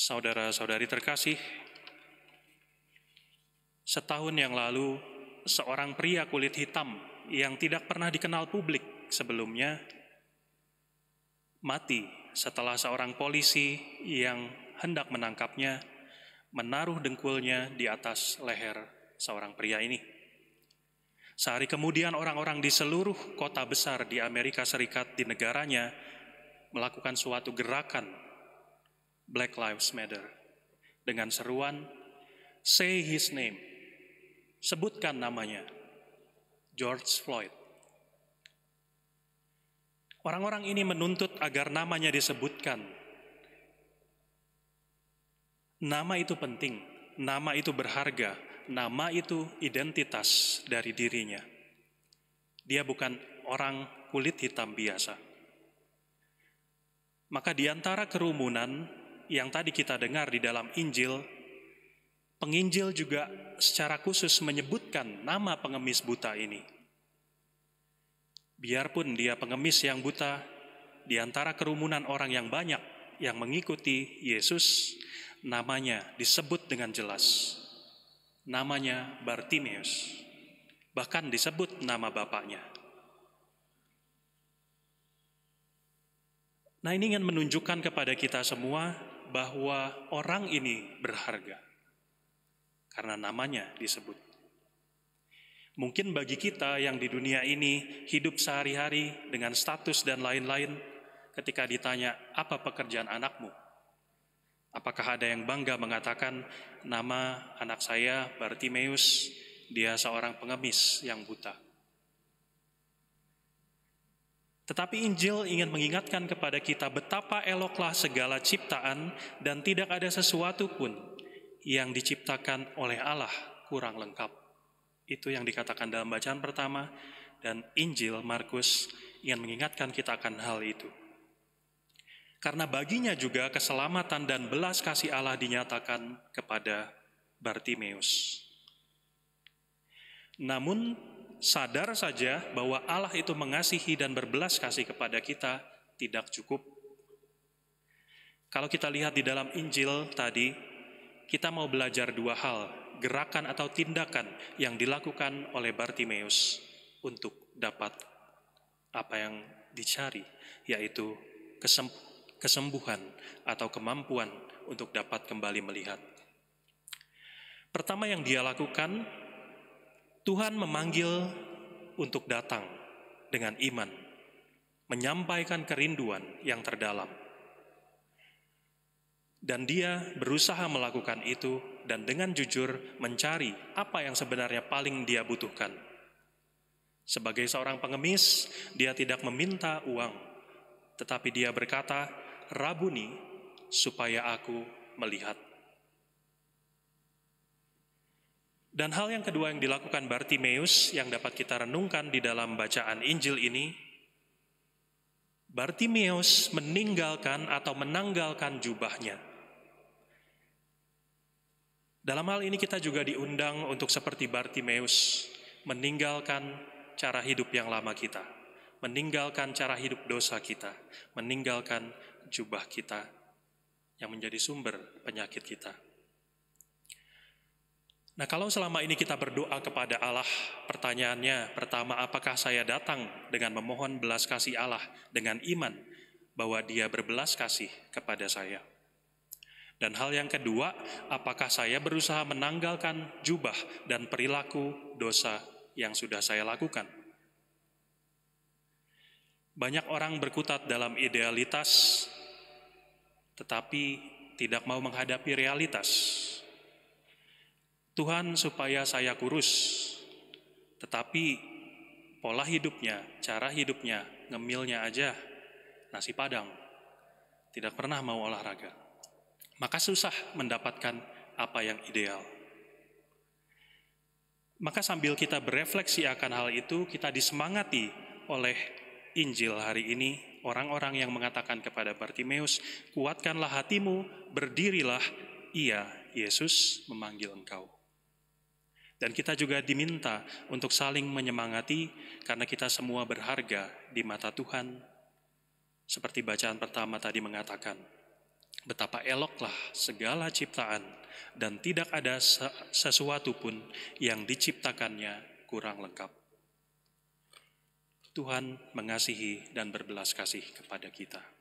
Saudara-saudari terkasih, setahun yang lalu, seorang pria kulit hitam yang tidak pernah dikenal publik sebelumnya mati setelah seorang polisi yang hendak menangkapnya menaruh dengkulnya di atas leher seorang pria ini. Sehari kemudian orang-orang di seluruh kota besar di Amerika Serikat di negaranya melakukan suatu gerakan Black Lives Matter dengan seruan "Say his name", sebutkan namanya, George Floyd. Orang-orang ini menuntut agar namanya disebutkan. Nama itu penting, nama itu berharga, nama itu identitas dari dirinya. Dia bukan orang kulit hitam biasa. Maka di antara kerumunan yang tadi kita dengar di dalam Injil, penginjil juga secara khusus menyebutkan nama pengemis buta ini. Biarpun dia pengemis yang buta, di antara kerumunan orang yang banyak yang mengikuti Yesus, namanya disebut dengan jelas. Namanya Bartimeus, bahkan disebut nama bapaknya. Nah, ini ingin menunjukkan kepada kita semua bahwa orang ini berharga karena namanya disebut. Mungkin bagi kita yang di dunia ini hidup sehari-hari dengan status dan lain-lain, ketika ditanya apa pekerjaan anakmu, apakah ada yang bangga mengatakan nama anak saya Bartimeus, dia seorang pengemis yang buta. Tetapi Injil ingin mengingatkan kepada kita betapa eloklah segala ciptaan dan tidak ada sesuatu pun yang diciptakan oleh Allah kurang lengkap. Itu yang dikatakan dalam bacaan pertama, dan Injil Markus ingin mengingatkan kita akan hal itu. Karena baginya juga keselamatan dan belas kasih Allah dinyatakan kepada Bartimeus. Namun sadar saja bahwa Allah itu mengasihi dan berbelas kasih kepada kita tidak cukup. Kalau kita lihat di dalam Injil tadi, kita mau belajar dua hal, gerakan atau tindakan yang dilakukan oleh Bartimeus untuk dapat apa yang dicari, yaitu kesembuhan atau kemampuan untuk dapat kembali melihat. Pertama yang dia lakukan, Tuhan memanggil untuk datang dengan iman, menyampaikan kerinduan yang terdalam. Dan dia berusaha melakukan itu dan dengan jujur mencari apa yang sebenarnya paling dia butuhkan. Sebagai seorang pengemis, dia tidak meminta uang, tetapi dia berkata, "Rabuni, supaya aku melihat." Dan hal yang kedua yang dilakukan Bartimeus yang dapat kita renungkan di dalam bacaan Injil ini, Bartimeus meninggalkan atau menanggalkan jubahnya. Dalam hal ini kita juga diundang untuk seperti Bartimeus, meninggalkan cara hidup yang lama kita, meninggalkan cara hidup dosa kita, meninggalkan jubah kita yang menjadi sumber penyakit kita. Nah, kalau selama ini kita berdoa kepada Allah, pertanyaannya pertama, apakah saya datang dengan memohon belas kasih Allah dengan iman bahwa Dia berbelas kasih kepada saya? Dan hal yang kedua, apakah saya berusaha menanggalkan jubah dan perilaku dosa yang sudah saya lakukan? Banyak orang berkutat dalam idealitas, tetapi tidak mau menghadapi realitas. Tuhan supaya saya kurus, tetapi pola hidupnya, cara hidupnya, ngemilnya aja nasi padang, tidak pernah mau olahraga. Maka susah mendapatkan apa yang ideal. Maka sambil kita berefleksi akan hal itu, kita disemangati oleh Injil hari ini, orang-orang yang mengatakan kepada Bartimeus, "Kuatkanlah hatimu, berdirilah, Ia, Yesus, memanggil engkau." Dan kita juga diminta untuk saling menyemangati karena kita semua berharga di mata Tuhan. Seperti bacaan pertama tadi mengatakan, Betapa eloklah segala ciptaan, dan tidak ada sesuatu pun yang diciptakannya kurang lengkap. Tuhan mengasihi dan berbelas kasih kepada kita.